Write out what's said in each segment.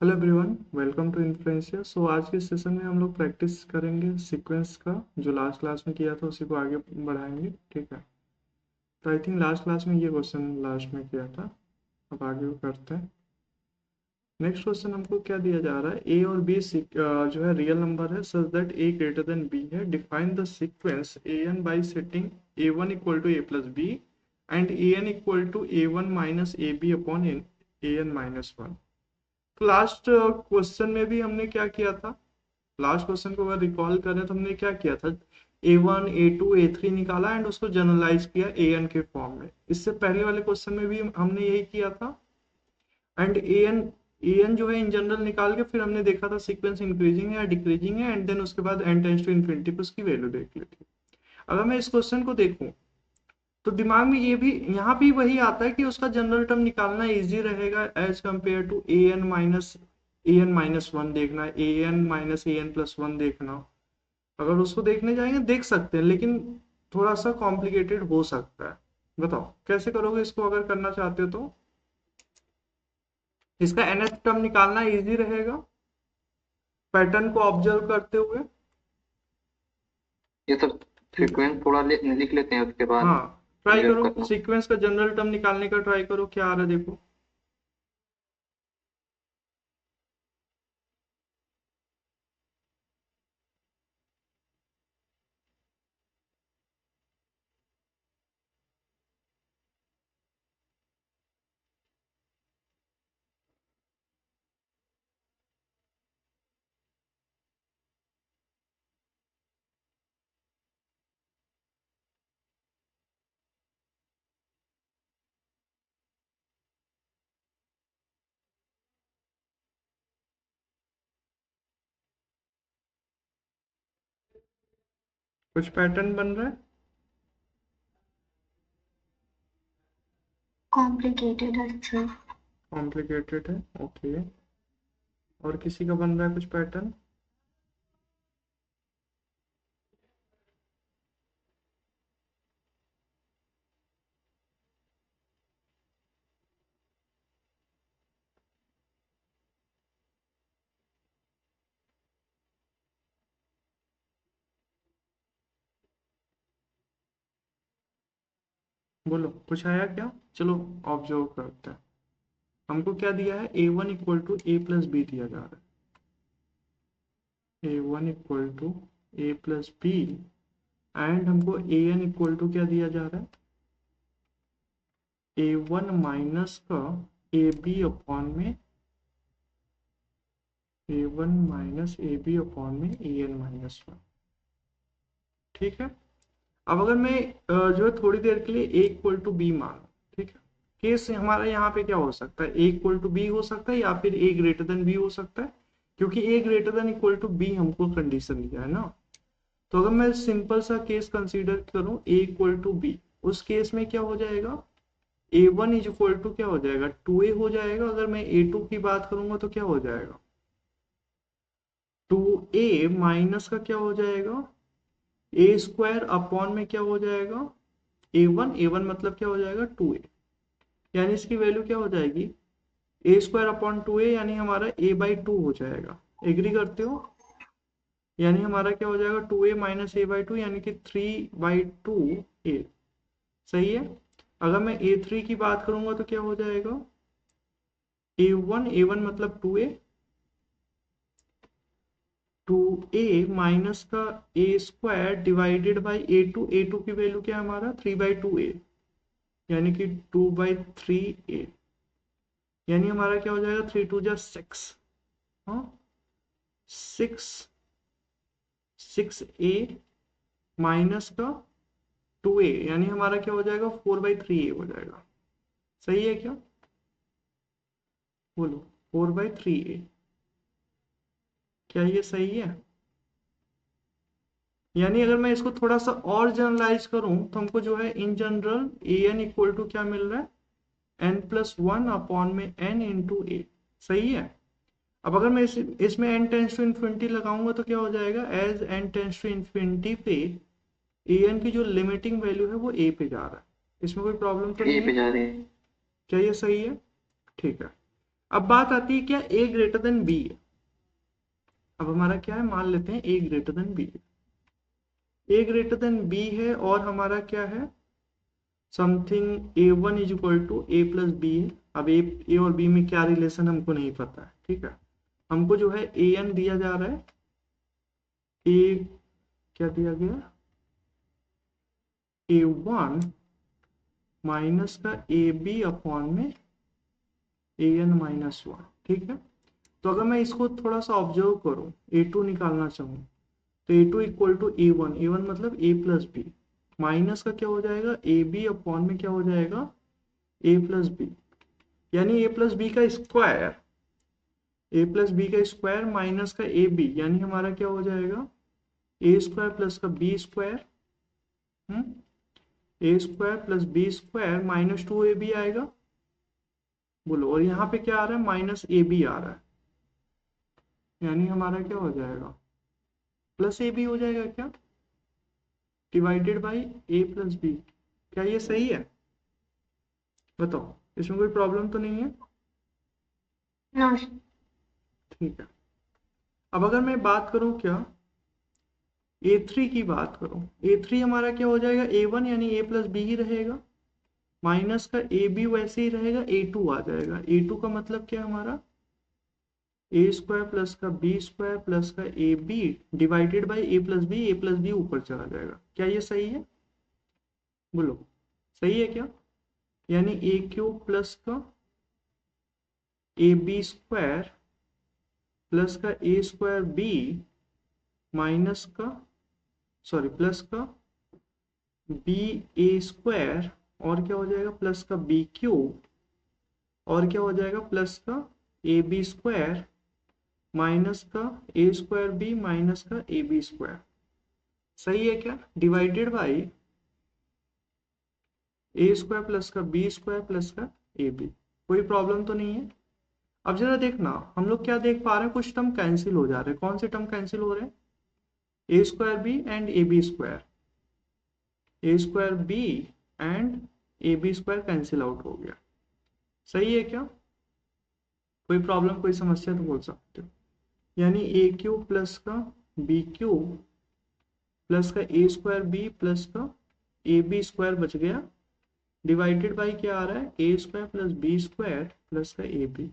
Hello everyone, welcome to Influensia. So आज के session में हम लोग प्रैक्टिस करेंगे सीक्वेंस का। जो लास्ट क्लास में किया था उसी को आगे बढ़ाएंगे। ठीक है। तो आई थिंक लास्ट क्लास में ये क्वेश्चन लास्ट में किया था। अब आगे वो करते हैं। नेक्स्ट क्वेश्चन हमको क्या दिया जा रहा है, ए और बी जो है रियल नंबर है such that a greater than b है। Define the sequence a n by setting a one equal to a plus b and a n equal to a one minus a b upon a n minus one. तो last question में भी हमने क्या किया था, last question को अगर recall करें तो हमने क्या किया था, a one a two a three निकाला एंड उसको जनरलाइज किया ए एन के फॉर्म में। इससे पहले वाले क्वेश्चन में भी हमने यही किया था। एंड ए एन जो है इन जनरल निकाल के फिर हमने देखा था सीक्वेंस इंक्रीजिंग है या डिक्रीजिंग है, एंड देन उसके बाद एन टेंस टू इन्फिनिटी पे उसकी वैल्यू देख ली थी। अगर मैं इस क्वेश्चन को देखूं तो दिमाग में ये भी यहाँ भी वही आता है कि उसका जनरल टर्म निकालना इजी रहेगा as compare to a n minus one देखना, a n minus a n plus one देखना। अगर उसको देखने जाएंगे देख सकते हैं, लेकिन थोड़ा सा कॉम्प्लिकेटेड हो सकता है। बताओ कैसे करोगे इसको अगर करना चाहते हो तो। इसका nth टर्म निकालना इजी रहेगा पैटर्न को ऑब्जर्व करते हुए। ये तो ठीक है। फ्रीक्वेंट थोड़ा लिख लेते हैं, उसके बाद हाँ, ट्राई क्लियर करो करना। सीक्वेंस का जनरल टर्म निकालने का, ट्राई करो क्या आ रहा है देखो। कुछ पैटर्न बन रहा है। कॉम्प्लिकेटेड है सर। कॉम्प्लिकेटेड है, ओके। और किसी का बन रहा है कुछ पैटर्न। बोलो कुछ आया क्या। चलो ऑब्जर्व करते हैं। हमको क्या दिया है, a one equal to a plus b दिया जा रहा है। A one equal to a plus b and हमको ए एन इक्वल टू क्या दिया जा रहा है, ए वन माइनस का ए बी अपॉन में a one minus a b upon में ए एन माइनस वन। ठीक है। अब अगर मैं जो है थोड़ी देर के लिए ए इक्वल टू बी मानो। ठीक है। केस हमारा यहाँ पे क्या हो सकता है, ए इक्वल टू बी हो सकता है या फिर ए ग्रेटर देन बी हो सकता है, क्योंकि a greater than equal to b हमको कंडीशन दिया है ना। तो अगर मैं सिंपल सा केस कंसीडर करूं ए इक्वल टू बी, उस केस में क्या हो जाएगा, a one is equal to क्या हो जाएगा, टू ए हो जाएगा। अगर मैं ए टू की बात करूंगा तो क्या हो जाएगा, टू ए माइनस का क्या हो जाएगा, ए स्क्वायर अपॉन में क्या हो जाएगा, ए वन मतलब क्या हो जाएगा, टू ए। यानी इसकी वैल्यू क्या हो जाएगी, ए स्क्वायर अपॉन टू ए, यानी हमारा ए बाई टू हो जाएगा। एग्री करते हो। यानी हमारा क्या हो जाएगा, two a minus a by two, यानी कि थ्री बाई टू ए। सही है। अगर मैं ए थ्री की बात करूंगा तो क्या हो जाएगा, ए वन मतलब टू ए माइनस का a square divided by a two की वैल्यू क्या है हमारा, थ्री बाई टू ए, यानी कि टू बाई थ्री ए। यानी हमारा क्या हो जाएगा, थ्री टू जा सिक्स। हाँ, सिक्स, सिक्स ए माइनस का टू ए, यानी हमारा क्या हो जाएगा, फोर बाई थ्री ए हो जाएगा। सही है क्या, बोलो। फोर बाई थ्री ए, क्या ये सही है। यानी अगर मैं इसको थोड़ा सा और जनरलाइज करूं तो हमको जो है in general a n equal to क्या मिल रहा है, एन प्लस वन अपॉन में एन इंटू ए। सही है। अब अगर मैं इसमें एन टेंस टू इन्फिनिटी लगाऊंगा तो क्या हो जाएगा, as n tends to infinity पे ए एन की जो लिमिटिंग वैल्यू है वो ए पे जा रहा है। इसमें कोई प्रॉब्लम तो ए नहीं है। पे जा रहे हैं। क्या ये सही है। ठीक है। अब बात आती है क्या a ग्रेटर देन b है। अब हमारा क्या है, मान लेते हैं a ग्रेटर देन b है, a ग्रेटर देन b है, और हमारा क्या है, something a1 is equal to a plus b है। अब a और b में क्या रिलेशन हमको नहीं पता है, ठीक है। हमको जो है an दिया जा रहा है, a क्या दिया गया, a1 माइनस का ab अपॉन में an माइनस वन, ठीक है। तो अगर मैं इसको थोड़ा सा ऑब्जर्व करूं, a2 निकालना चाहूँ, तो a2 इक्वल टू a1 मतलब a प्लस बी, माइनस का क्या हो जाएगा, ab अपॉन में क्या हो जाएगा, a प्लस बी, यानी a प्लस बी का स्क्वायर, a प्लस बी का स्क्वायर माइनस का ए बी, यानी हमारा क्या हो जाएगा, ए स्क्वायर प्लस का b square, a square plus b square minus 2ab आएगा, बोलो। और यहाँ पे क्या आ रहा है, माइनस ए बी आ रहा है, यानी हमारा क्या हो जाएगा, प्लस ए बी हो जाएगा क्या, divided by a plus b. क्या ये सही है, बताओ, इसमें कोई प्रॉब्लम तो नहीं है, नो ठीक है। अब अगर मैं बात करूं क्या, a3 की बात करूं, a3 हमारा क्या हो जाएगा, a1 यानी a प्लस बी ही रहेगा, माइनस का ए बी वैसे ही रहेगा, a2 आ जाएगा, a2 का मतलब क्या है हमारा, ए स्क्वायर प्लस का बी स्क्वायर प्लस का a b divided by a plus b ऊपर चला जाएगा। क्या ये सही है, बोलो, सही है क्या, यानी ए क्यूब प्लस का ए बी स्क्वायर प्लस का ए स्क्वायर बी माइनस का, सॉरी, प्लस का बी ए स्क्वायर, और क्या हो जाएगा, प्लस का बी क्यूब, और क्या हो जाएगा, प्लस का ए बी स्क्वायर माइनस का ए स्क्वायर बी माइनस का ए बी स्क्वायर, सही है क्या, divided by A square plus का बी स्क्वायर प्लस का ए बी। कोई प्रॉब्लम तो नहीं है। अब जरा देखना, हम लोग क्या देख पा रहे हैं, कुछ टर्म कैंसिल हो जा रहे हैं, कौन से टर्म कैंसिल हो रहे हैं, a square b and a b square, a square b and a b square cancel out हो गया, सही है क्या, कोई प्रॉब्लम कोई समस्या तो बोल सकते हो। यानी ए क्यूब प्लस का बी क्यूब प्लस का ए स्क्वायर बी प्लस का ए बी स्क्वायर बच गया, डिवाइडेड बाई क्या आ रहा है, a square plus b square plus का ए बी।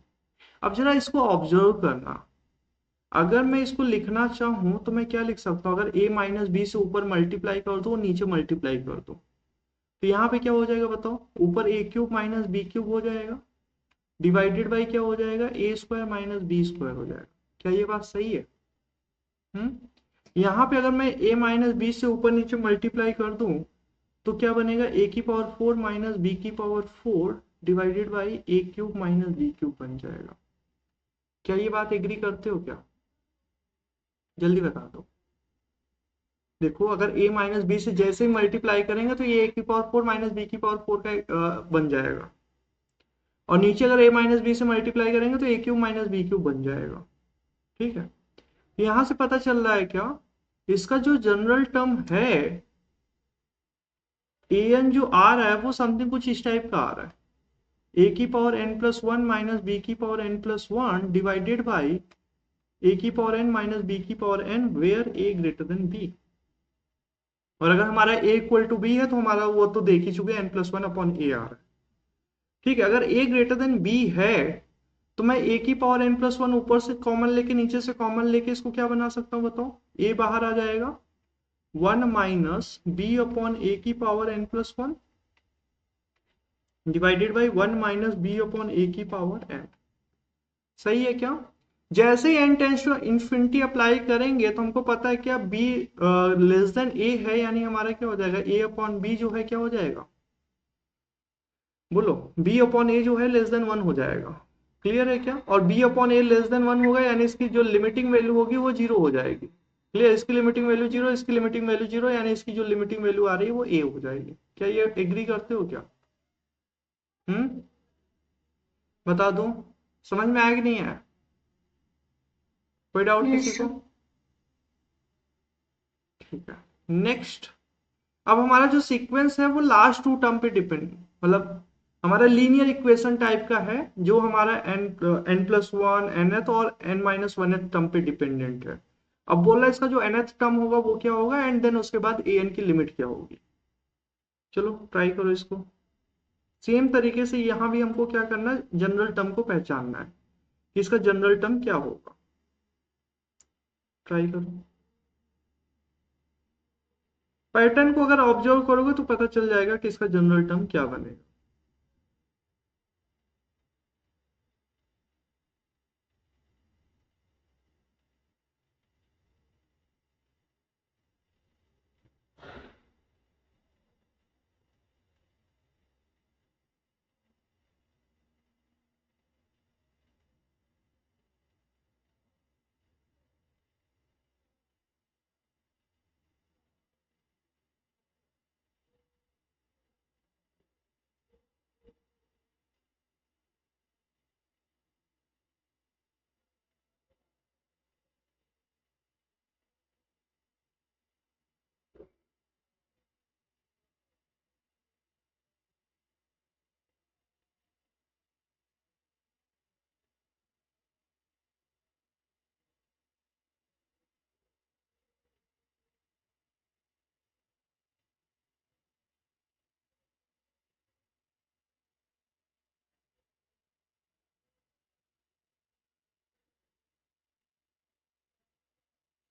अब जरा इसको ऑब्जर्व करना, अगर मैं इसको लिखना चाहूं तो मैं क्या लिख सकता हूं, अगर a माइनस बी से ऊपर मल्टीप्लाई कर दो, नीचे मल्टीप्लाई कर दो, तो यहाँ पे क्या हो जाएगा बताओ, ऊपर ए क्यूब माइनस बी क्यूब हो जाएगा, डिवाइडेड बाई क्या हो जाएगा, a square minus B square हो जाएगा। क्या ये बात सही है, यहाँ पे अगर मैं a माइनस बी से ऊपर नीचे मल्टीप्लाई कर दूं, तो क्या बनेगा, a की पावर 4 माइनस बी की power 4 divided by a cube minus b cube बन जाएगा। क्या ये बात एग्री करते हो क्या, जल्दी बता दो। देखो, अगर a माइनस बी से जैसे ही मल्टीप्लाई करेंगे तो ये a की पावर 4 माइनस बी की पावर 4 का बन जाएगा, और नीचे अगर a माइनस बी से मल्टीप्लाई करेंगे तो a cube minus b cube बन जाएगा, ठीक है। यहां से पता चल रहा है क्या, इसका जो जनरल टर्म है an जो आ रहा है वो समथिंग कुछ इस टाइप का आ रहा है, a की power n plus one minus b की power n plus one divided by a की पावर n माइनस बी की power n where a greater than b। और अगर हमारा a इक्वल टू b है तो हमारा वो तो देख ही चुके n plus one upon a आ रहा है, ठीक है। अगर a ग्रेटर देन b है तो मैं a की पावर n प्लस वन ऊपर से कॉमन लेके, नीचे से कॉमन लेके इसको क्या बना सकता हूँ बताओ, a बाहर आ जाएगा, one minus b upon a की power n plus one divided by one minus b upon a की पावर n, सही है क्या। जैसे ही n tends to infinity apply करेंगे तो हमको पता है क्या, b लेस देन a है, यानी हमारा क्या हो जाएगा, a अपॉन b जो है क्या हो जाएगा, बोलो, b अपॉन a जो है लेस देन वन हो जाएगा, क्लियर है क्या। और b upon a less than one होगा, यानी इसकी जो लिमिटिंग वैल्यू होगी वो जीरो हो जाएगी, क्लियर। इसकी लिमिटिंग वैल्यू जीरो, इसकी लिमिटिंग वैल्यू जीरो, यानी इसकी जो लिमिटिंग वैल्यू आ रही है वो a हो जाएगी। क्या ये एग्री करते हो क्या, बता दूं, समझ में आया कि नहीं आया, कोई डाउट यस किसी को, सर। ठीक है। नेक्स्ट, अब हमारा जो सीक्वेंस है वो लास्ट टू टर्म पे डिपेंड, मतलब हमारा लीनियर इक्वेशन टाइप का है, जो हमारा n+1 nth और n-1th टर्म पे डिपेंडेंट है। अब बोल रहा है इसका जो nth टर्म होगा वो क्या होगा, एंड देन उसके बाद an की लिमिट क्या होगी। चलो ट्राई करो इसको। सेम तरीके से यहाँ भी हमको क्या करना है, जनरल टर्म को पहचानना है कि इसका जनरल टर्म क्या होगा। ट्राई करो। पैटर्न को अगर ऑब्जर्व करोगे तो पता चल जाएगा कि इसका जनरल टर्म क्या बनेगा।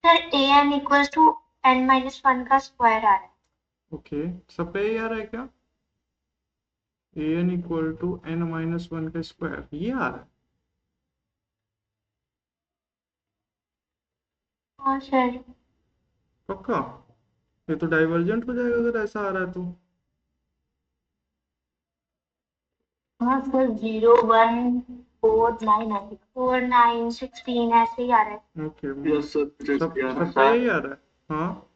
सर an=n-1 का स्क्वायर आ रहा है। ओके, सबका यही आ रहा है क्या, an=n-1 का स्क्वायर, ये आ रहा है। हाँ सर। पक्का, ये तो डाइवर्जेंट हो जाएगा अगर ऐसा आ रहा है तो। हाँ सर, 0, 1, 4, 9 4, 9, 16 ऐसे ही आ रहा है। ओके, यस सर, सबका यही आ रहा है। हाँ,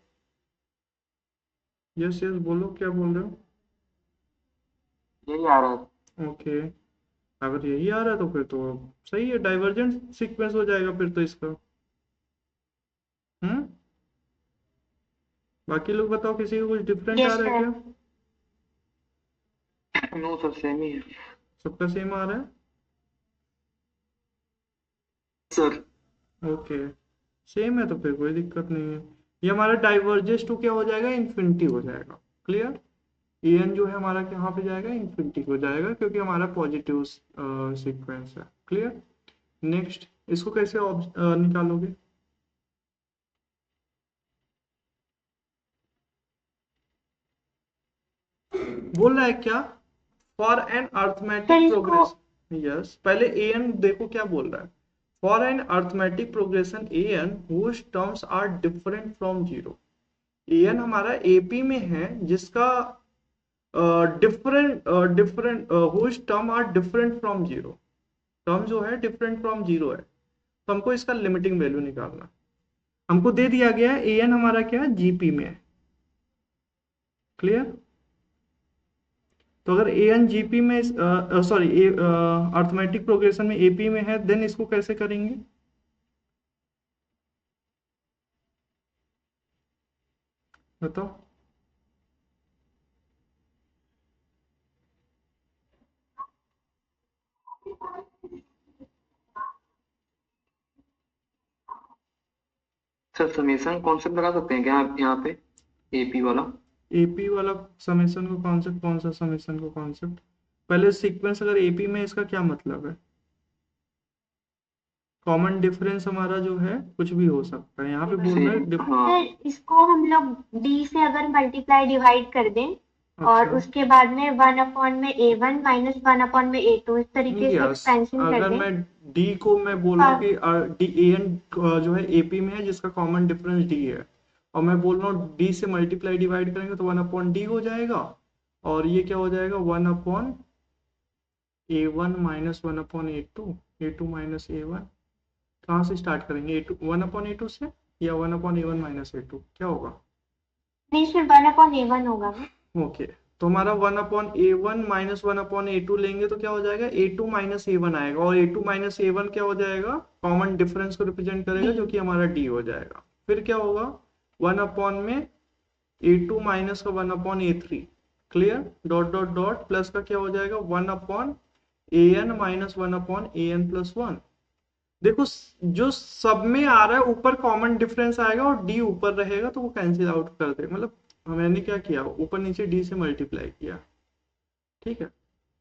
यस यस बोलो, क्या बोल रहे हो। यही आ रहा है। ओके, अगर यही आ रहा है तो फिर तो सही है, डाइवर्जेंट सीक्वेंस हो जाएगा फिर तो इसका। हम्म, बाकी लोग बताओ, किसी को कुछ डिफरेंट आ यस रहा है सर। क्या। नो सर, सेम ही है सबका सेम आ रहा है। सर। ओके, सेम है तो फिर कोई दिक्कत नहीं है। ये हमारा डाइवर्जेस टू क्या हो जाएगा, इन्फिनिटी हो जाएगा। क्लियर, एन जो है हमारा कहाँ पे जाएगा, इन्फिनिटी हो जाएगा, क्योंकि हमारा पॉजिटिव सीक्वेंस है। क्लियर, नेक्स्ट इसको कैसे निकालोगे। बोल रहा है क्या, फॉर एन सर अर्थमेटिक इसको प्रोग्रेस। यस, पहले ए एन देखो क्या बोल रहा है। For an arithmetic progression a n whose terms are different from zero. A n हमारा एपी में है जिसका different different whose term are different from zero. Term जो है डिफरेंट फ्रॉम जीरो है, तो हमको इसका लिमिटिंग वैल्यू निकालना। हमको दे दिया गया है ए एन हमारा क्या है, जीपी में है। क्लियर, तो अगर ए एन जीपी में, सॉरी अर्थमेटिक प्रोग्रेशन में एपी में है, देन इसको कैसे करेंगे। बताओ। सर समेशन कॉन्सेप्ट लगा सकते हैं क्या आप यहाँ पे, एपी वाला। एपी वाला समेशन को कॉन्सेप्ट, कौन सा समेशन को कॉन्सेप्ट, पहले सीक्वेंस अगर एपी में, इसका क्या मतलब है। कॉमन डिफरेंस हमारा जो है कुछ भी हो सकता है, यहाँ पे बोल रहा है हाँ। सर इसको हम लोग डी से अगर मल्टीप्लाई डिवाइड कर दें और अच्छा, उसके बाद में 1/a1 - 1/a2 इस तरीके से यस, एक्सपेंशन कर अगर दें। मैं डी को मैं बोल रहा हूँ हाँ कि डी ए एन जो है एपी में है जिसका कॉमन डिफरेंस डी है, और मैं बोल रहा हूँ डी से मल्टीप्लाई डिवाइड करेंगे तो 1/d हो जाएगा, और ये क्या हो जाएगा, 1/a1 - 1/a2, a2 - a1। कहाँ से स्टार्ट करेंगे, ए टू 1/a2 से, या 1/a1 - a2, क्या होगा। नहीं सर, 1/a1 होगा ना। ओके, तो हमारा 1/a1 - 1/a2 लेंगे तो क्या हो जाएगा, a2 - a1 आएगा, और a2 - a1 क्या हो जाएगा, कॉमन डिफरेंस को रिप्रेजेंट करेगा, डी। जो कि हमारा d हो जाएगा। फिर क्या होगा, 1 अपॉन में a2 माइनस का 1/a3, clear, dot dot dot plus का क्या हो जाएगा 1/an माइनस 1/an प्लस 1। देखो जो सब में आ रहा है ऊपर कॉमन डिफरेंस आएगा और डी ऊपर रहेगा तो वो कैंसिल आउट कर दे, मतलब मैंने क्या किया ऊपर नीचे डी से मल्टीप्लाई किया, ठीक है,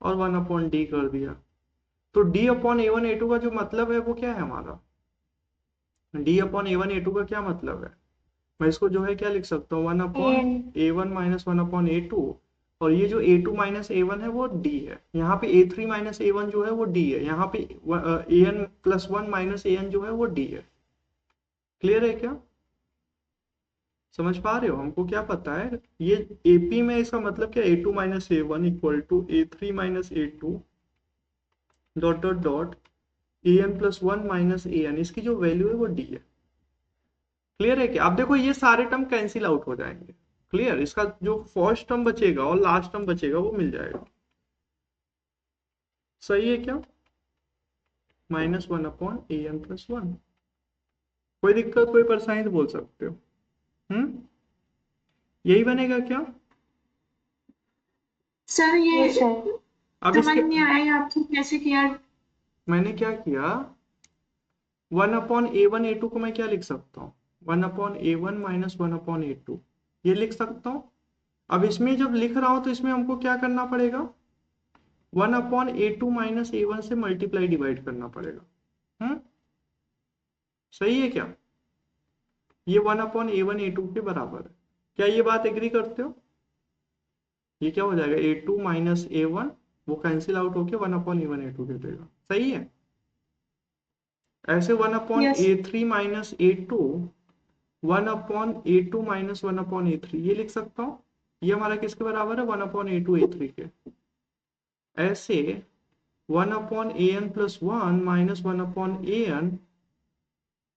और 1/d कर दिया। तो d/a1 a2 का जो मतलब है वो क्या है हमारा, d/a1 a2 का क्या मतलब है, मैं इसको जो है क्या लिख सकता हूँ 1/a1 माइनस 1/a2, और ये जो a2 माइनस a1 है वो d है, यहाँ पे a3 माइनस a1 जो है वो d है, यहाँ पे an प्लस 1 माइनस an जो है वो d है। क्लियर है क्या, समझ पा रहे हो, हमको क्या पता है ये AP में इसका मतलब क्या a2 minus a1 equal to a3 minus a2 dot dot dot an plus 1 minus an, इसकी जो वैल्यू है वो d है। क्लियर है क्या, अब देखो ये सारे टर्म कैंसिल आउट हो जाएंगे, क्लियर, इसका जो फर्स्ट टर्म बचेगा और लास्ट टर्म बचेगा वो मिल जाएगा, सही है क्या, -1/an प्लस 1। कोई दिक्कत कोई परेशानी तो बोल सकते हो। यही बनेगा क्या, सर ये यस सर। अब समझ इसके नहीं आया आपने कैसे किया। मैंने क्या किया 1/a1 a2 को मैं क्या लिख सकता हूँ 1/a1 माइनस 1/a2 ये लिख सकता हूँ। अब इसमें जब लिख रहा हूं तो इसमें हमको क्या करना पड़ेगा 1/a2 माइनस a1 से मल्टीप्लाई डिवाइड करना पड़ेगा, सही है क्या, ये 1/a1 a2 के बराबर है, क्या ये बात एग्री करते हो, ये क्या हो जाएगा a2 माइनस a1 वो कैंसिल आउट होके 1/a1 a2 दे देगा, सही है। ऐसे yes 1/a3 minus a2 1/a2 minus 1/a3 ये लिख सकता हूँ, ये हमारा किसके बराबर है 1/a2 a3 के। ऐसे 1/an plus 1 minus 1/an,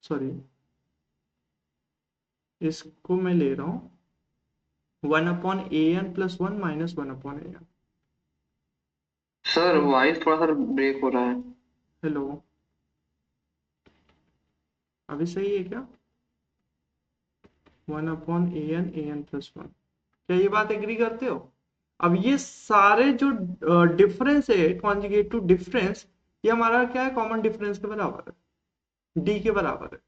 sorry इसको मैं ले रहा हूँ 1/an plus 1 minus 1/an। Sir voice थोड़ा सा ब्रेक हो रहा है। हेलो, अभी सही है क्या 1/an प्लस 1, क्या ये बात एग्री करते हो। अब ये सारे जो डिफरेंस है कॉन्जुगेटिव डिफरेंस ये हमारा क्या है कॉमन डिफरेंस के बराबर है, डी के बराबर है,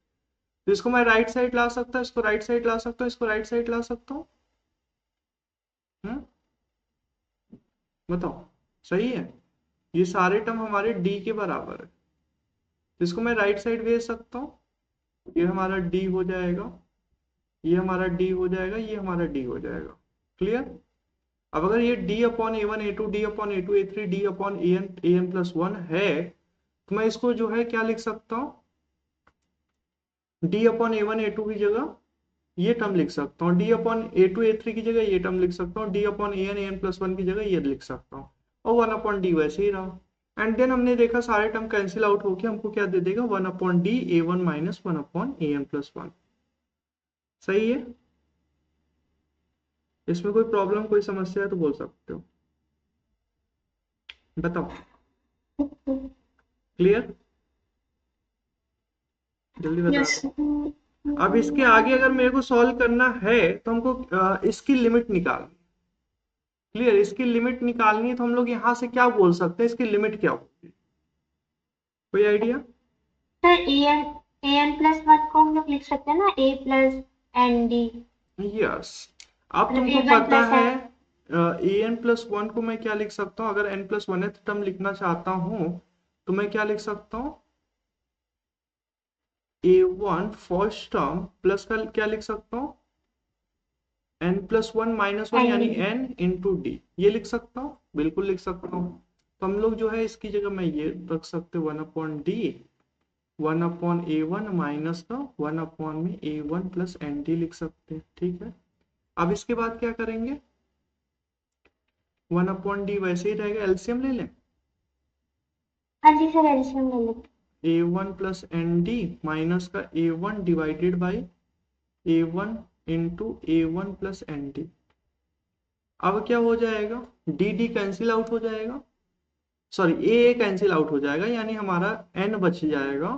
तो इसको मैं राइट साइड ला सकता हूँ, इसको राइट साइड ला सकता हूँ, इसको राइट साइड ला सकता हूँ, बताओ सही है, ये सारे टर्म हमारे डी के बराबर है, तो इसको मैं राइट साइड भेज सकता हूँ, ये हमारा डी हो जाएगा, ये हमारा डी हो जाएगा, ये हमारा डी हो जाएगा, क्लियर। अब अगर ये d/a1 a2 d/a2 a3 d/an plus 1 है तो मैं इसको जो है क्या लिख सकता हूँ d/a1 a2 की जगह ये टर्म लिख सकता हूँ, d/a2 a3 की जगह ये टर्म लिख सकता हूँ, d/an प्लस 1 की जगह ये लिख सकता हूँ, और 1/d वैसे ही रहा। एंड देन हमने देखा सारे टर्म कैंसिल आउट होके हमको क्या दे देगा 1/d a1 minus 1/an plus 1, सही है। इसमें कोई प्रॉब्लम कोई समस्या है तो बोल सकते हो, बताओ, क्लियर, जल्दी बता यस दो। अब इसके आगे अगर मेरे को सॉल्व करना है तो हमको इसकी लिमिट निकालनी, क्लियर, इसकी लिमिट निकालनी है तो हम लोग यहाँ से क्या बोल सकते हैं इसकी लिमिट क्या होगी, कोई आइडिया। सर an प्लस 1 को हम लोग लिख सकते हैं ना a plus N d, yes, अब मतलब तुमको a1 पता प्लस है एन। an प्लस 1 को मैं क्या लिख सकता हूँ, अगर n प्लस 1 टर्म लिखना चाहता हूँ तो मैं क्या लिख सकता हूँ a1 फर्स्ट टर्म प्लस का क्या लिख सकता हूँ n प्लस 1 माइनस 1 एन यानी डी। n इंटू डी, ये लिख सकता हूँ, बिल्कुल लिख सकता हूँ। तो हम लोग जो है इसकी जगह मैं ये रख सकते 1/d 1/a1 माइनस का 1 में a1 प्लस एन डी लिख सकते हैं, ठीक है। अब इसके बाद क्या करेंगे 1/d वैसे ही रहेगा, एलसीएम ले लें, हाँ जी सर, एल्शियम ले लेते a1 plus N D minus का a1 divided by a1 into a1 plus N d. अब क्या हो जाएगा डी डी कैंसिल आउट हो जाएगा, सॉरी ए कैंसिल आउट हो जाएगा, यानी हमारा n बच जाएगा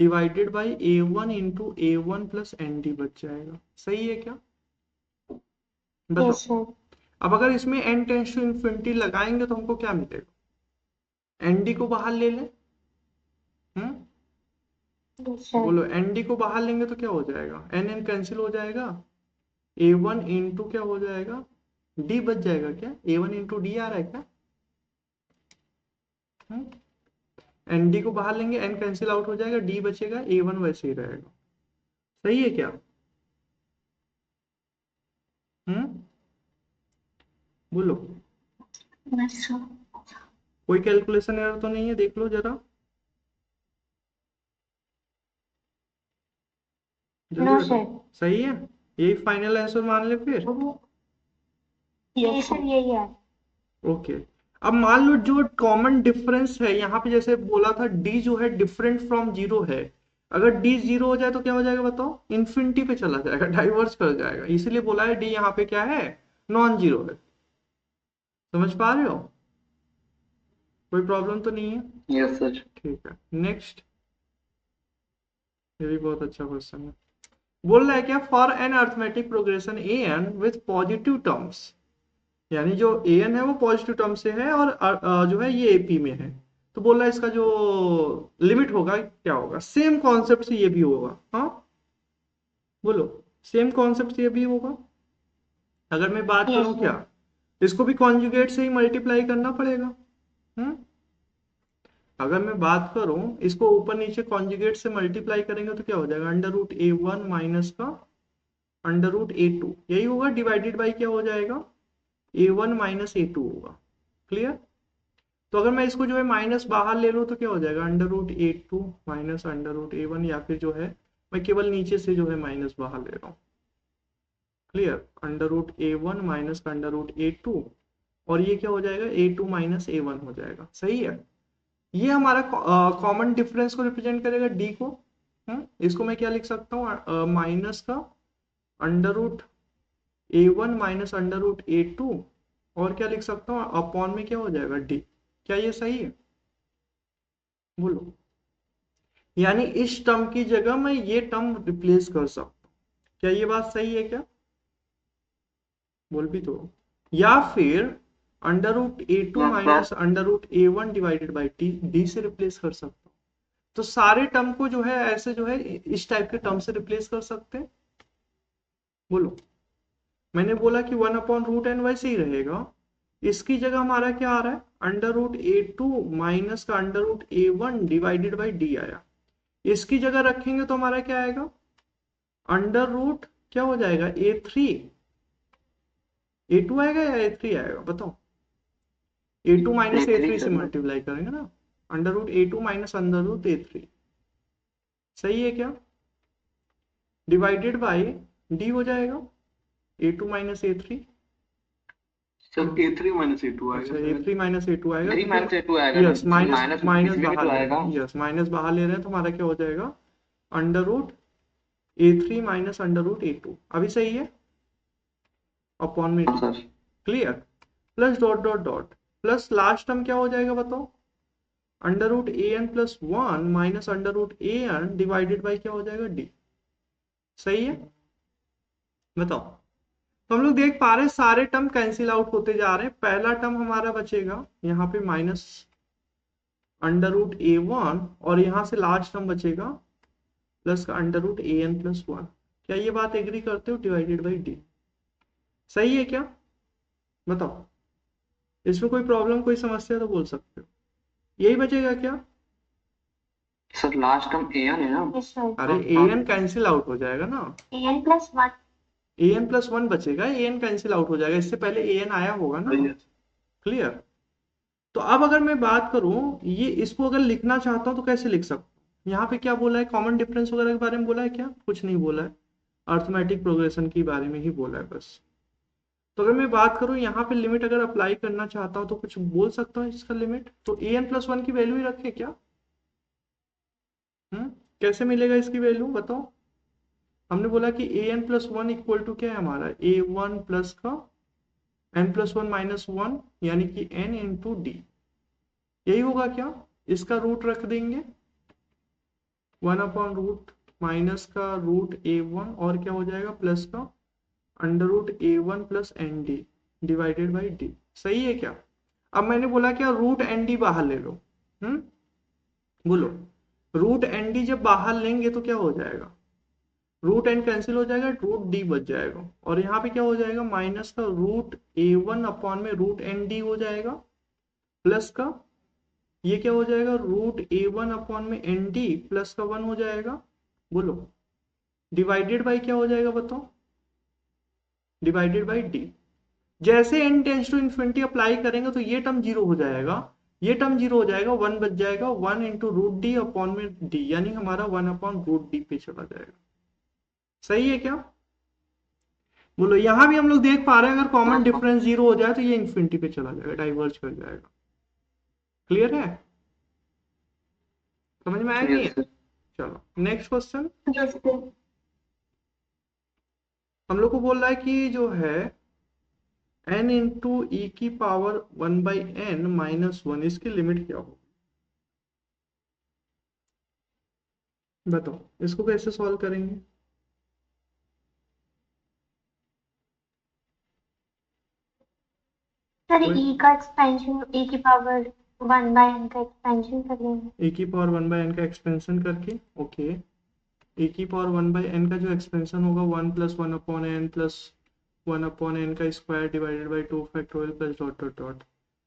divided by a1 into a1 plus N d बच जाएगा, सही है क्या, हैं। बताओ। Yes sir. अब अगर इसमें n टेंस टू इन्फिनिटी लगाएंगे तो हमको क्या मिलेगा, nd को बाहर ले लें। Yes, sir. बोलो nd को बाहर लेंगे तो क्या हो जाएगा, n कैंसिल हो जाएगा, a1 इंटू क्या हो जाएगा, d बच जाएगा क्या, a1 इंटू डी आ रहा है क्या। nd को बाहर लेंगे, n कैंसिल आउट हो जाएगा, d बचेगा, a1 वैसे ही रहेगा। सही है क्या। बोलो Yes, sir. कोई कैलकुलेशन एरर तो नहीं है, देख लो जरा जल्दी No, बताओ। sir. सही है, यही फाइनल आंसर मान ले फिर। यही Yes, सर, sir. यही है। ओके, अब मान लो जो कॉमन डिफरेंस है यहाँ पे, जैसे बोला था d जो है डिफरेंट फ्रॉम जीरो है, अगर d जीरो हो जाए तो क्या हो जाएगा बताओ, इन्फिनिटी पे चला जाएगा, डाइवर्स कर जाएगा, इसलिए बोला है d यहाँ पे क्या है, नॉन जीरो है। समझ पा रहे हो, कोई प्रॉब्लम तो नहीं है। Yes sir. ठीक है, नेक्स्ट, ये भी बहुत अच्छा क्वेश्चन है। बोल रहा है क्या, for an arithmetic progression a n with positive terms, यानी जो ए एन है वो पॉजिटिव टर्म से है और जो है ये एपी में है, तो बोल रहा है इसका जो लिमिट होगा क्या होगा, सेम कॉन्सेप्ट से ये भी होगा। हाँ बोलो, सेम कॉन्सेप्ट से ये भी होगा। अगर मैं बात Yes, करूं क्या, sir. इसको भी कॉन्जुगेट से ही मल्टीप्लाई करना पड़ेगा। हम्म अगर मैं बात करूं, इसको ऊपर नीचे कॉन्जुगेट से मल्टीप्लाई करेंगे तो क्या हो जाएगा, अंडर रूट ए वन माइनस का अंडर रूट ए टू, यही होगा, डिवाइडेड बाई क्या हो जाएगा, a one minus a to होगा। क्लियर। तो अगर मैं इसको जो है माइनस बाहर ले लूँ तो क्या हो जाएगा, under root a two minus under root A one, या फिर जो है मैं केवल नीचे से जो है माइनस बाहर ले रहा हूँ। Clear, under root A one minus under root a two, और ये क्या हो जाएगा, a two minus a one हो जाएगा। सही है, ये हमारा कॉमन डिफरेंस को रिप्रेजेंट करेगा डी को। इसको मैं क्या लिख सकता हूँ, माइनस का under root A one minus under root a two, और क्या लिख सकता हूँ, अपॉन में क्या हो जाएगा डी। क्या ये सही है, बोलो। यानी इस टर्म की जगह मैं ये टर्म रिप्लेस कर सकता हूँ, क्या ये बात सही है क्या, बोल भी तो। या फिर under root a two yes sir. Minus under root A one divided by t, d से रिप्लेस कर सकता हूँ। तो सारे टर्म को जो है ऐसे जो है इस टाइप के टर्म से रिप्लेस कर सकते हैं। बोलो, मैंने बोला कि वन अपॉन रूट एन वैसे ही रहेगा, इसकी जगह हमारा क्या आ रहा है, under root a two minus का under root A one divided by d आया, इसकी जगह रखेंगे तो हमारा क्या आएगा, अंडर रूट क्या हो जाएगा, ए थ्री, ए टू आएगा या ए थ्री आएगा बताओ, a two minus a three से मल्टीप्लाई करेंगे ना, under root a two minus under root a three. सही है क्या, डिवाइडेड बाई डी हो जाएगा, a two minus a three. Sir A3 minus A2 अच्छा, आएगा। A three minus a two आएगा, 3 माइनस A2 आएगा। यस, माइनस माइनस पिछले में बाहर तो ले आएगा। रहे हैं, यस माइनस बाहर ले रहे हैं तो हमारा क्या हो जाएगा, under root a three minus under root a two, अभी सही है, अपॉन में हाँ d. Sir. Clear, plus dot dot dot, plus last term क्या हो जाएगा बताओ, under root a n plus one minus under root a n divided by क्या हो जाएगा डी। सही है, बताओ। तो हम लोग देख पा रहे हैं सारे टर्म कैंसिल आउट होते जा रहे हैं, पहला टर्म हमारा बचेगा यहाँ पे माइनस अंडर रूट ए वन, और यहाँ से लास्ट टर्म बचेगा प्लस का under root a n plus one. क्या ये बात एग्री करते हो, डिवाइडेड बाई डी। सही है क्या, बताओ, इसमें कोई प्रॉब्लम कोई समस्या तो बोल सकते हो, यही बचेगा क्या। सर लास्ट टर्म AN है ना। Yes, sir. अरे ए एन कैंसिल आउट हो जाएगा ना, an plus 1. A n plus one बचेगा, ए एन कैंसिल आउट हो जाएगा, इससे पहले ए एन आया होगा ना। क्लियर। तो अब अगर मैं बात करूं, ये इसको अगर लिखना चाहता हूं तो कैसे लिख सकता हूं, यहाँ पे क्या बोला है, कॉमन डिफरेंस वगैरह के बारे में बोला है क्या, कुछ नहीं बोला है, अर्थमेटिक प्रोग्रेशन के बारे में ही बोला है बस। तो अगर मैं बात करूं यहाँ पे लिमिट अगर अप्लाई करना चाहता हूं तो कुछ बोल सकता हूँ इसका लिमिट, तो ए एन प्लस वन की वैल्यू ही रखे क्या। कैसे मिलेगा इसकी वैल्यू बताओ, हमने बोला कि a n plus one equal to क्या है हमारा, ए वन प्लस का n plus one minus one, यानी कि एन इंटू डी, यही होगा क्या, इसका रूट रख देंगे वन अपॉन रूट माइनस का रूट ए वन, और क्या हो जाएगा प्लस का under root A one plus N D, divided by D. सही है क्या? अब मैंने बोला क्या, रूट एन डी बाहर ले लो। बोलो, रूट एन डी जब बाहर लेंगे तो क्या हो जाएगा, रूट एन कैंसिल हो जाएगा, रूट डी बच जाएगा, और यहाँ पे क्या हो जाएगा, माइनस का रूट ए वन अपॉन में रूट एन डी हो जाएगा, प्लस का ये क्या हो जाएगा, रूट ए वन अपॉन में एन डी प्लस का 1 हो जाएगा। बोलो, डिवाइडेड बाई क्या हो जाएगा बताओ, डिवाइडेड बाई डी। जैसे n tends to infinity apply करेंगे तो ये टर्म जीरो हो जाएगा, ये टर्म जीरो हो जाएगा, 1 बच जाएगा, 1 इंटू रूट डी अपॉन में डी, यानी हमारा 1 अपॉन रूट डी पे चला जाएगा। सही है क्या? बोलो, यहां भी हम लोग देख पा रहे हैं अगर कॉमन डिफरेंस जीरो हो जाए तो ये इन्फिनिटी पे चला जाएगा, डाइवर्ज कर जाएगा। क्लियर है? समझ में आया नहीं है? चलो नेक्स्ट क्वेश्चन। Yes, sir. हम लोग को बोल रहा है कि जो है n इंटू ई की पावर 1/n माइनस 1, इसकी लिमिट क्या हो? बताओ इसको कैसे सॉल्व करेंगे? सर e का एक्सपेंशन, e की पावर 1/n का एक्सपेंशन कर लेंगे। ए की पावर 1/n का एक्सपेंशन करके, ओके, ए की पावर 1/n का जो एक्सपेंशन होगा 1 plus 1 upon N plus 1 upon n का square divided by 2 factorial plus dot dot dot.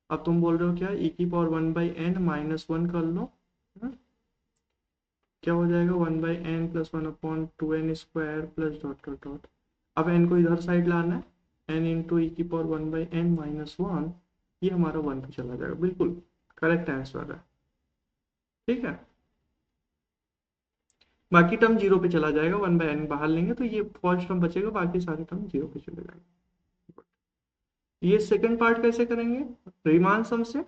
अब तुम बोल रहे हो क्या, e की पावर 1/n माइनस 1 कर लो, क्या हो जाएगा, 1/n plus 1 upon 2n square plus dot dot dot. अब n को इधर साइड लाना है, n इंटू ई की पावर 1/n माइनस 1, ये हमारा 1 पे चला जाएगा, बिल्कुल करेक्ट आंसर है। ठीक है, बाकी टर्म जीरो पे चला जाएगा, 1/n बाहर लेंगे तो ये फर्स्ट टर्म बचेगा, बाकी सारे टर्म जीरो पे चले जाएंगे। ये सेकंड पार्ट कैसे करेंगे, रीमान सम से?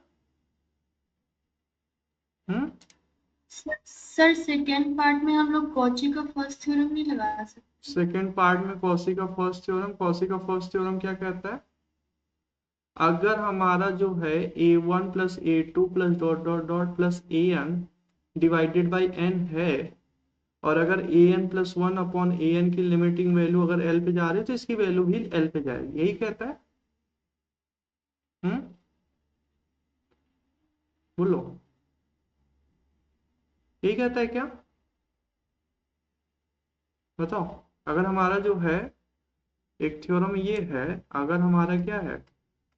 सर सेकेंड पार्ट में हम लोग कॉची का फर्स्ट थ्योरम नहीं लगा सकते? सेकंड पार्ट में कॉची का फर्स्ट थ्योरम, कॉची का फर्स्ट थ्योरम क्या कहता है, अगर हमारा जो है a1 plus a2 plus dot dot dot plus an divided by n है, और अगर an प्लस 1 अपॉन an की लिमिटिंग वैल्यू अगर l पे जा रही है तो इसकी वैल्यू भी l पे जाएगी, यही कहता है। बोलो, यही कहता है क्या? बताओ, अगर हमारा जो है एक थ्योरम ये है, अगर हमारा क्या है,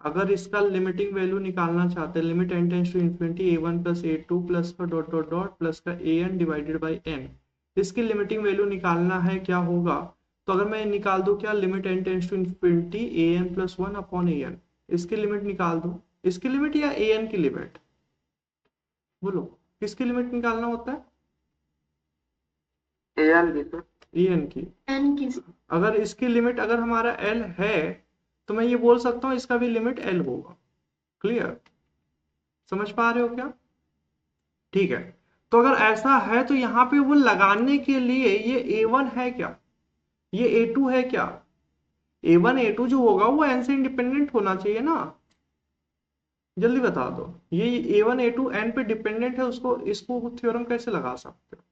अगर इसका लिमिटिंग वैल्यू निकालना चाहते हैं, limit n tends to infinity a1 plus a2 plus का डॉट डॉट डॉट प्लस का an डिवाइडेड बाई n, इसकी लिमिटिंग वैल्यू निकालना है, क्या होगा, तो अगर मैं निकाल दूं क्या, limit n tends to infinity an plus 1 upon an, इसकी लिमिट निकाल दूं, इसकी लिमिट या an की लिमिट? बोलो, किसकी लिमिट निकालना होता है? an की सर, an की। n की। अगर इसकी लिमिट अगर हमारा l है तो मैं ये बोल सकता हूँ इसका भी लिमिट l होगा। क्लियर? समझ पा रहे हो क्या? ठीक है, तो अगर ऐसा है तो यहाँ पे वो लगाने के लिए ये a1 है क्या, ये a2 है क्या, a1 a2 जो होगा वो n से इंडिपेंडेंट होना चाहिए ना, जल्दी बता दो, ये a1 a2 n पे डिपेंडेंट है, उसको इसको थ्योरम कैसे लगा सकते हो?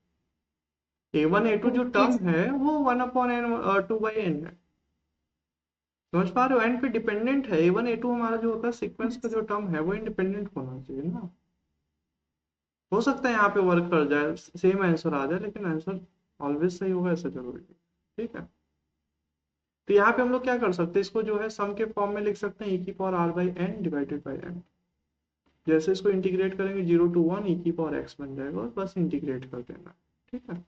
a1 a2 जो टर्म है वो 1 अपॉन n 2/n है, समझ पा रहे हो, n पे डिपेंडेंट है, a1 a2 हमारा जो होता है सीक्वेंस का जो टर्म है वो इंडिपेंडेंट होना चाहिए ना। हो सकता है यहाँ पे वर्क कर जाए, सेम आंसर आ जाए, लेकिन आंसर ऑलवेज सही होगा ऐसा जरूरी नहीं। ठीक है, तो यहाँ पे हम लोग क्या कर सकते हैं, इसको जो है सम के फॉर्म में लिख सकते हैं, e की power r by n divided by n। जैसे इसको इंटीग्रेट करेंगे 0 to 1 e की पावर x बन जाएगा, और बस इंटीग्रेट कर देना। ठीक है,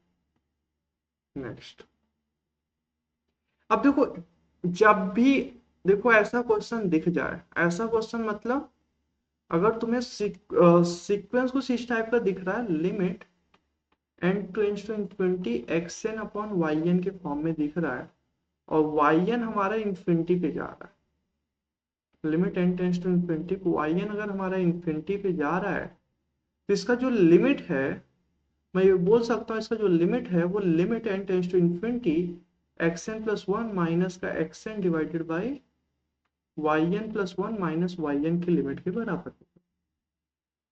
नेक्स्ट। अब देखो, जब भी देखो ऐसा क्वेश्चन दिख जाए, ऐसा क्वेश्चन मतलब अगर तुम्हें सीक्वेंस कुछ इस टाइप का दिख रहा है, limit n tends to infinity xn upon yn के फॉर्म में दिख रहा है, और yn हमारा इन्फिनिटी पे जा रहा है, limit n tends to infinity, yn अगर हमारा इन्फिनिटी पे जा रहा है तो इसका जो लिमिट है, मैं ये बोल सकता हूँ इसका जो लिमिट है वो limit n tends to infinity xn plus 1 minus का xn divided by yn plus 1 minus yn की लिमिट के बराबर है।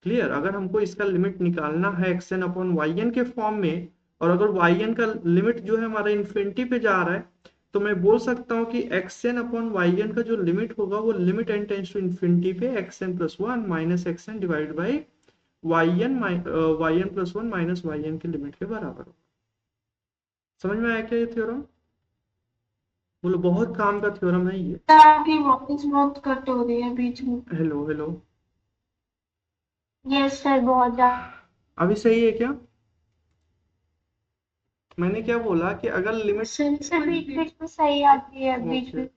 क्लियर? अगर हमको इसका लिमिट निकालना है xn अपॉन yn के फॉर्म में, और अगर yn का लिमिट जो है हमारा इन्फिनिटी पे जा रहा है, तो मैं बोल सकता हूँ कि x N upon Y n का जो लिमिट होगा वो limit N tends to infinity पे x N plus one minus x n divide by Y N plus one minus Y N की लिमिट के बराबर होगा। समझ में आया क्या ये थ्योरम? बोलो, बहुत काम का थ्योरम है ये। सर आपकी वॉइस बहुत कट हो रही है बीच में। हेलो हेलो, यस सर, बहुत ज्यादा। अभी सही है क्या? मैंने क्या बोला कि अगर लिमिट सर बीच बीच में सही आती है, बीच ओके में।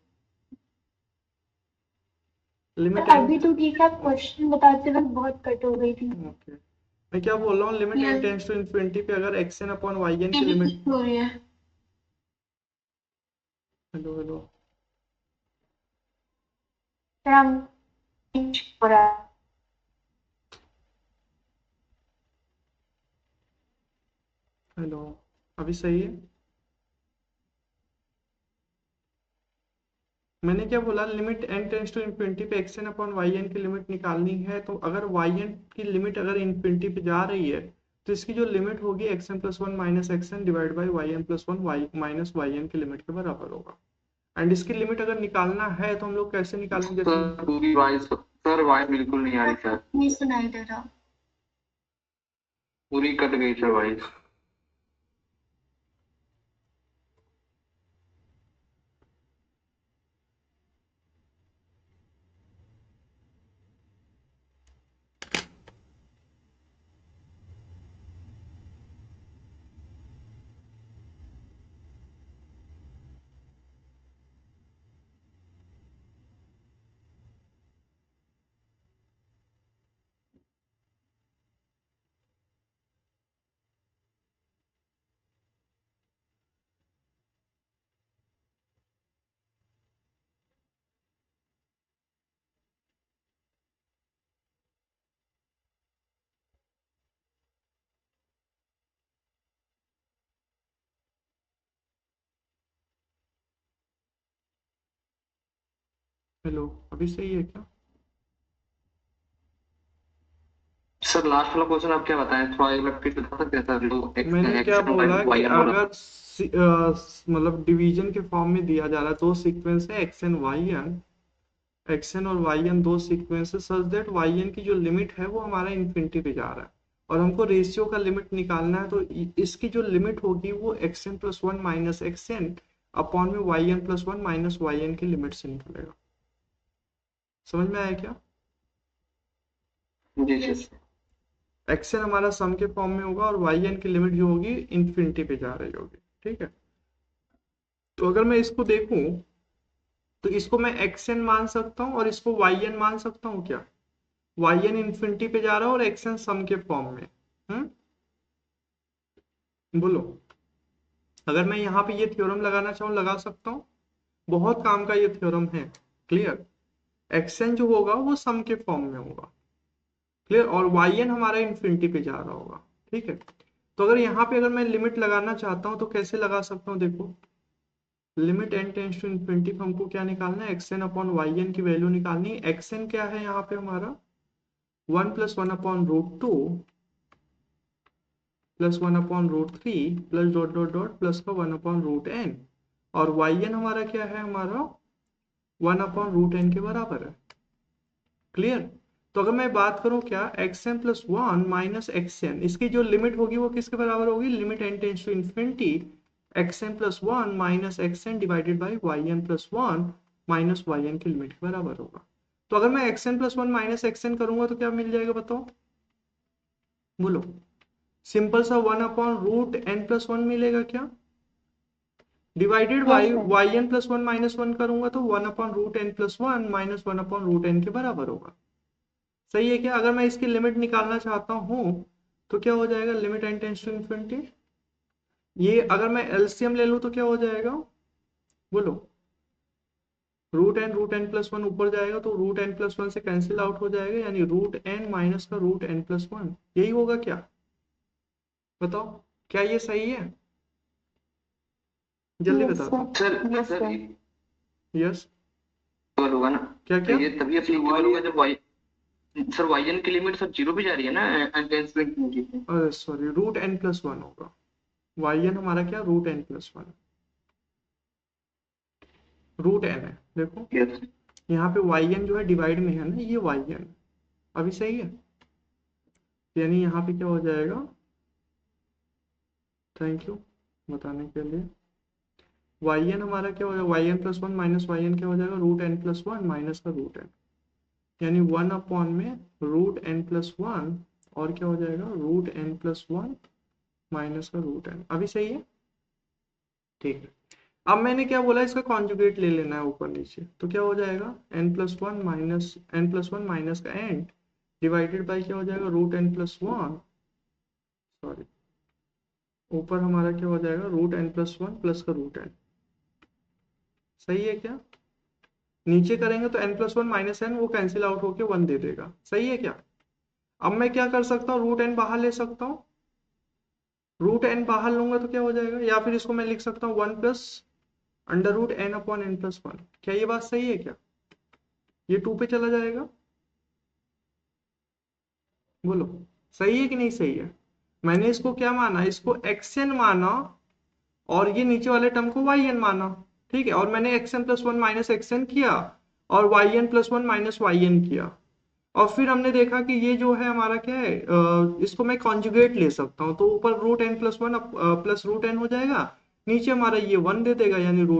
लिमिट सर एन अभी तो ठीक है, क्वेश्चन बताते वक्त बहुत कट हो गई थी। ओके मैं क्या बोल रहा हूँ, limit N yes tends to infinity पे अगर X N upon Y N की मेरी लिमिट। कट हो रही है। हेलो हेलो, सर हम हो रहा है। हेलो, अभी सही है? मैंने क्या बोला, limit N tends to infinity पे x N upon Y N की लिमिट निकालनी है, तो अगर वाई एन की लिमिट अगर इन्फिनिटी पे जा रही है तो इसकी जो लिमिट होगी x N plus one minus x n divide by Y N plus one y minus Y N की लिमिट के बराबर होगा। एंड इसकी लिमिट अगर निकालना है तो हम लोग कैसे निकालेंगे? जैसे सर पूरी वॉइस सर वॉइस बिल्कुल नहीं आ रही सर, नहीं सुनाई दे रहा। पूरी कट गई सर वॉइस। हेलो, अभी सही है क्या? सर लास्ट वाला क्वेश्चन आप क्या बताएं, थोड़ा एक बार फिर बता सकते हैं सर? जो मैंने क्या एक्शन बोला कि वाई एन बोला। अगर मतलब डिवीजन के फॉर्म में दिया जा रहा है, दो सीक्वेंस है X N Y N, X N और वाई एन दो सीक्वेंस है, सच दैट वाई एन की जो लिमिट है वो हमारा इन्फिनिटी पे जा रहा है और हमको रेशियो का लिमिट निकालना है, तो इसकी जो लिमिट होगी वो x N plus one minus x N upon में y N plus one minus Y N की लिमिट से निकलेगा। समझ में आया क्या? जी यस सर। एक्स एन हमारा सम के फॉर्म में होगा और वाई एन की लिमिट जो होगी इन्फिनिटी पे जा रही होगी। ठीक है, तो अगर मैं इसको देखूं तो इसको मैं एक्स एन मान सकता हूँ और इसको वाई एन मान सकता हूँ क्या? वाई एन इन्फिनिटी पे जा रहा है और एक्स एन सम के फॉर्म में। बोलो, अगर मैं यहाँ पे ये थ्योरम लगाना चाहूँ लगा सकता हूँ, बहुत काम का ये थ्योरम है। क्लियर? एक्स एन जो होगा वो सम के फॉर्म में होगा। क्लियर? और वाई एन हमारा इन्फिनिटी पे जा रहा होगा। ठीक है, तो अगर यहाँ पे अगर मैं लिमिट लगाना चाहता हूँ तो कैसे लगा सकता हूँ? देखो, limit N tends to infinity पे हमको क्या निकालना है? X N upon Y N की वैल्यू निकालनी है। एक्स एन क्या है यहाँ पे हमारा? One plus one upon root two plus one upon root three plus dot dot dot plus का वन अपॉन रूट एन, और वाई एन हमारा क्या है? हमारा वन अपॉन रूट एन के बराबर है। क्लियर? तो अगर मैं बात करूं क्या, X N plus one minus x N, इसकी जो लिमिट होगी वो किसके बराबर होगी? Limit N tends to infinity X N plus one minus x N divided by Y N plus one minus Y N की लिमिट के बराबर होगा। तो अगर मैं X N plus one minus x N करूंगा तो क्या मिल जाएगा बताओ? बोलो, सिंपल सा one upon root N plus one मिलेगा क्या? Divided yes by sir. Y N plus one minus one करूंगा तो one upon root N plus one minus one upon root N के बराबर होगा। सही है क्या? अगर मैं इसकी लिमिट निकालना चाहता हूं तो क्या हो जाएगा? Limit N tends to infinity, ये अगर मैं एलसीएम ले लूं तो क्या हो जाएगा? बोलो, रूट एन प्लस वन ऊपर जाएगा तो रूट एन प्लस वन से कैंसिल आउट हो जाएगा, यानी रूट एन माइनस का रूट एन प्लस वन, यही होगा क्या? बताओ, क्या ये सही है? जल्दी यस बता दो। Sir. Sir yes sir sir. ये यस, applicable होगा ना? क्या तो क्या? ये तभी एप्लीकेबल होगा जब वाई सर वाई एन की लिमिट सर जीरो पे जा रही है ना, एन टेंस टू इन्फिनिटी। अरे sorry, root N plus one होगा। वाई एन हमारा क्या? Root N plus one. Root N है, देखो यस यहाँ पे वाई एन जो है डिवाइड में है ना, ये वाई एन अभी सही है, यानी यहाँ पे क्या हो जाएगा, थैंक यू बताने के लिए, वाई एन हमारा क्या हो जाएगा, Y N plus one minus Y N क्या हो जाएगा, root N plus one minus का रूट एन, यानी 1 में रूट एन प्लस वन और क्या हो जाएगा, root N plus one minus का रूट एन, अभी सही है, ठीक है। अब मैंने क्या बोला, इसका कॉन्जुगेट ले लेना है ऊपर नीचे, तो क्या हो जाएगा, एन प्लस वन माइनस का एन डिवाइडेड बाई क्या हो जाएगा, root N plus one, sorry ऊपर हमारा क्या हो जाएगा, root N plus one plus का रूट एन, सही है क्या, नीचे करेंगे तो N plus one minus N वो कैंसिल आउट होके वन दे देगा, सही है क्या। अब मैं क्या कर सकता हूँ, रूट एन बाहर ले सकता हूँ, रूट एन बाहर लूंगा तो क्या हो जाएगा, या फिर इसको मैं लिख सकता हूँ one plus under root N upon N plus one, क्या ये बात सही है क्या, ये टू पे चला जाएगा, बोलो सही है कि नहीं सही है। मैंने इसको क्या माना, इसको एक्स एन माना और ये नीचे वाले टर्म को वाई एन माना, ठीक है, और मैंने X N plus one minus x N किया और Y N plus one minus Y N किया, और फिर हमने देखा कि ये जो है हमारा क्या है, इसको मैं कॉन्जुगेट ले सकता हूँ, तो ऊपर root N plus one plus root N हो जाएगा, नीचे हमारा ये वन दे देगा, यानी रूट